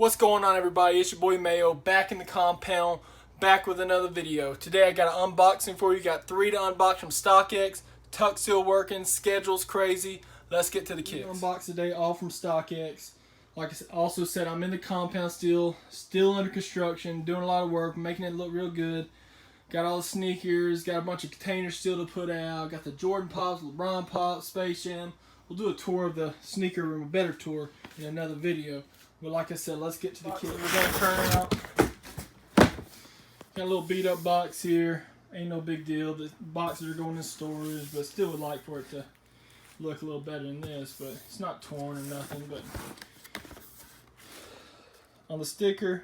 What's going on, everybody? It's your boy Mayo, back in the compound, back with another video. Today I got an unboxing for you. Got 3 to unbox from Stockx. Tuck's still working, schedule's crazy. Let's get to the kicks. Unbox today, all from Stockx. Like I also said, I'm in the compound still under construction, doing a lot of work, making it look real good. Got all the sneakers, got a bunch of containers still to put out. Got the Jordan Pops, LeBron Pops, Space Jam. We'll do a tour of the sneaker room, a better tour, in another video. But like I said, let's get to the kit. We're going to turn it out. Got a little beat up box here. Ain't no big deal. The boxes are going in storage, but still would like for it to look a little better than this. But it's not torn or nothing. But on the sticker,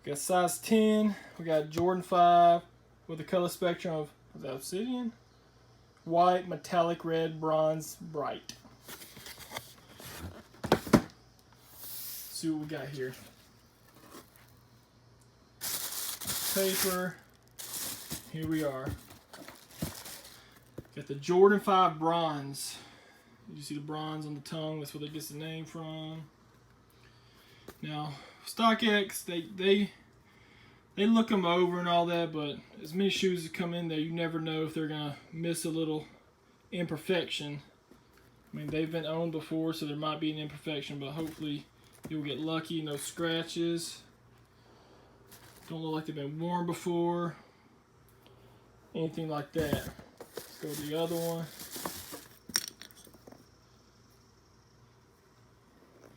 we got size 10. We got Jordan 5 with a color spectrum of, is that obsidian? White, metallic red, bronze, bright. See what we got here. Paper. Here we are. Got the Jordan 5 bronze. You see the bronze on the tongue. That's where it gets the name from. Now, Stockx, they look them over and all that, but as many shoes that come in there, you never know if they're gonna miss a little imperfection. I mean, they've been owned before, so there might be an imperfection, but hopefully you'll get lucky. No scratches. Don't look like they've been worn before. Anything like that. Let's go to the other one.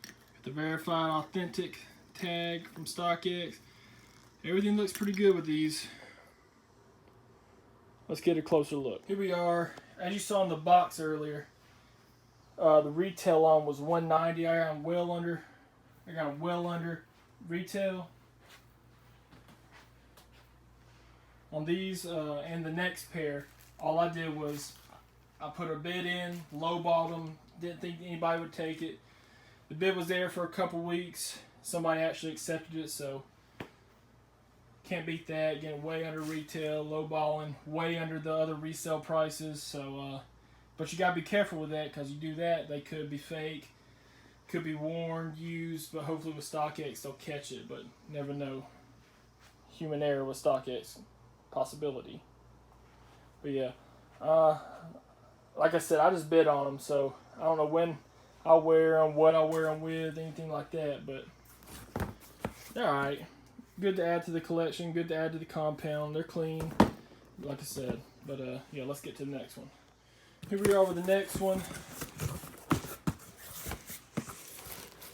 Got the verified authentic tag from Stockx. Everything looks pretty good with these. Let's get a closer look. Here we are. As you saw in the box earlier, the retail on was $190. I got them well under retail on these. And the next pair, all I did was I put a bid in, lowballed them, didn't think anybody would take it. The bid was there for a couple weeks. Somebody actually accepted it, so can't beat that. Getting way under retail, lowballing, way under the other resale prices. So, but you gotta be careful with that, because you do that, they could be fake. Could be worn, used, but hopefully with Stockx they'll catch it, but never know. Human error with Stockx, possibility. But yeah, like I said, I just bid on them, so I don't know when I'll wear them, what I'll wear them with, anything like that, but they're alright. Good to add to the collection, good to add to the compound. They're clean, like I said. But yeah, let's get to the next one. Here we are with the next one.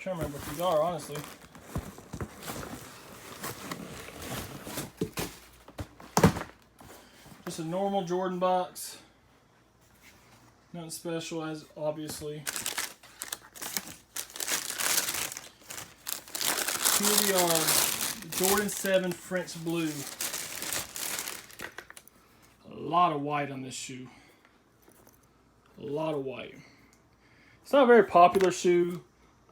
I'm trying to remember what these are, honestly. Just a normal Jordan box. Nothing special, as obviously. Here we are, Jordan 7 French Blue. A lot of white on this shoe. A lot of white. It's not a very popular shoe.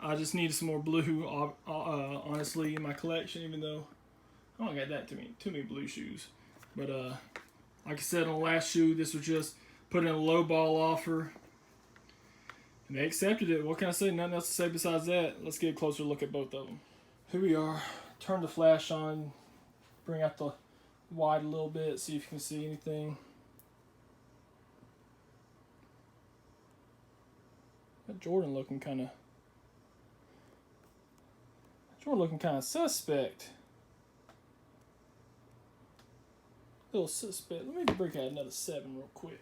I just needed some more blue, honestly, in my collection, even though I don't got that too many blue shoes. But like I said on the last shoe, this was just put in a low ball offer. And they accepted it. What can I say? Nothing else to say besides that. Let's get a closer look at both of them. Here we are. Turn the flash on. Bring out the white a little bit. See if you can see anything. That Jordan looking kind of suspect. A little suspect. Let me break out another 7 real quick.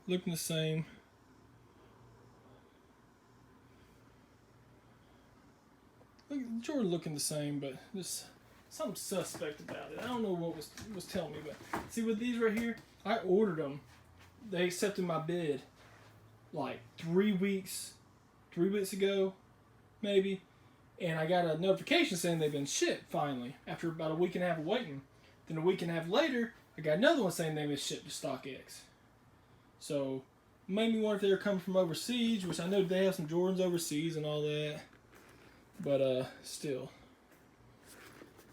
Looking the same. Jordan looking the same, but there's something suspect about it. I don't know what was telling me, but see with these right here, I ordered them. They accepted my bid like 3 weeks ago, maybe, and I got a notification saying they've been shipped finally after about a week and a half of waiting. Then a week and a half later, I got another one saying they've been shipped to Stockx. So made me wonder if they were coming from overseas, which I know they have some Jordans overseas and all that. But still.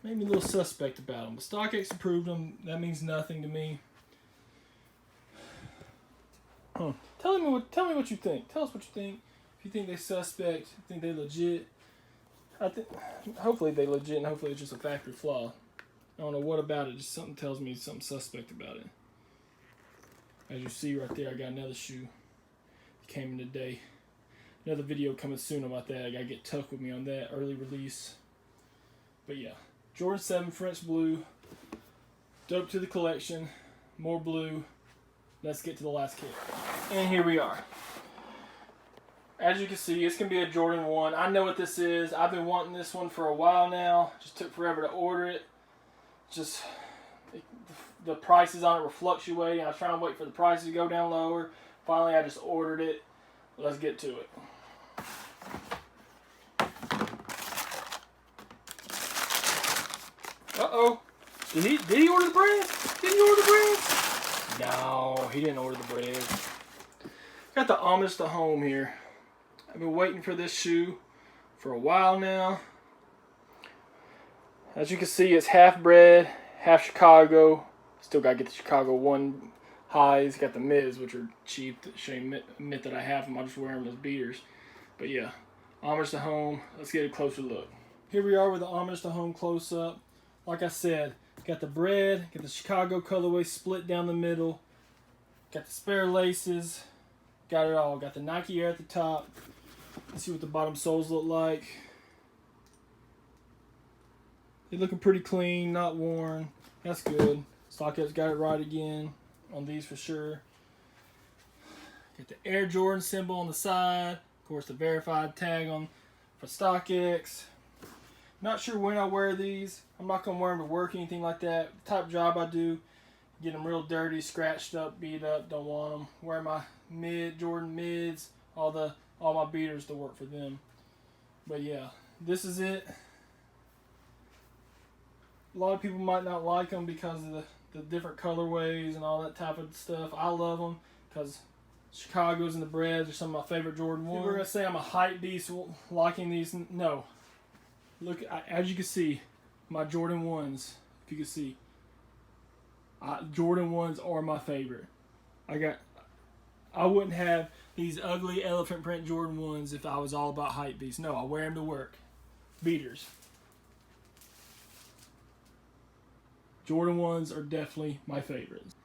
made me a little suspect about them. But Stockx approved them. That means nothing to me. Huh. Tell me what you think. Tell us what you think. If you think they suspect, think they legit. Hopefully they legit, and hopefully it's just a factory flaw. I don't know what about it. Just something tells me something suspect about it. As you see right there, I got another shoe. It came in today. Another video coming soon about that. I gotta get Tuck with me on that early release. But yeah, Jordan 7 French blue. Dope to the collection. More blue. Let's get to the last kit. And here we are. As you can see, it's going to be a Jordan 1. I know what this is. I've been wanting this one for a while now. Just took forever to order it. The prices on it were fluctuating. I was trying to wait for the prices to go down lower. Finally, I just ordered it. Let's get to it. Uh-oh. Did he order the breads? Did he order the breads? No, he didn't order the breads. Got the homage to home here. I've been waiting for this shoe for a while now. As you can see, it's half bread, half Chicago. Still got to get the Chicago 1 highs. Got the mids, which are cheap. Shame admit that I have them. I just wear them as beaters. But yeah, homage to home. Let's get a closer look. Here we are with the homage to home close up. Like I said, got the bread, got the Chicago colorway split down the middle. Got the spare laces. Got it all. Got the Nike Air at the top. Let's see what the bottom soles look like. They're looking pretty clean, not worn. That's good. Stockx got it right again on these for sure. Got the Air Jordan symbol on the side. Of course, the verified tag on for Stockx. Not sure when I wear these. I'm not going to wear them to work or anything like that. The type of job I do, get them real dirty, scratched up, beat up, don't want them. Wear my Jordan mids, all my beaters to work for them. But yeah, this is it. A lot of people might not like them because of the different colorways and all that type of stuff. I love them because Chicago's and the breads are some of my favorite Jordan 1s. People are going to say I'm a hype beast liking these. No. Look, as you can see, my Jordan 1s, if you can see, Jordan 1s are my favorite. I wouldn't have these ugly elephant print Jordan 1s if I was all about hype beast. No, I wear them to work. Beaters. Jordan 1s are definitely my favorites.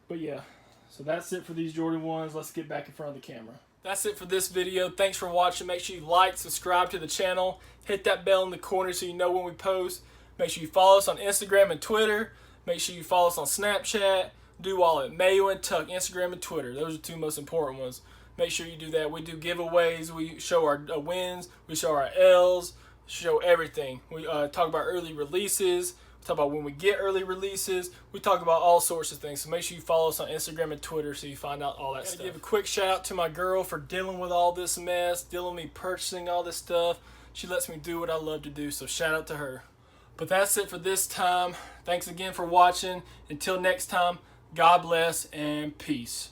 But yeah, so that's it for these Jordan 1s. Let's get back in front of the camera. That's it for this video. Thanks for watching. Make sure you like, subscribe to the channel. Hit that bell in the corner so you know when we post. Make sure you follow us on Instagram and Twitter. Make sure you follow us on Snapchat. Do all at Mayo and Tuck, Instagram and Twitter. Those are the 2 most important ones. Make sure you do that. We do giveaways. We show our wins. We show our L's. Show everything. We talk about early releases. We talk about when we get early releases. We talk about all sorts of things. So make sure you follow us on Instagram and Twitter so you find out all that stuff. Give a quick shout out to my girl for dealing with all this mess, dealing with me purchasing all this stuff. She lets me do what I love to do, so shout out to her. But that's it for this time. Thanks again for watching. Until next time, God bless and peace.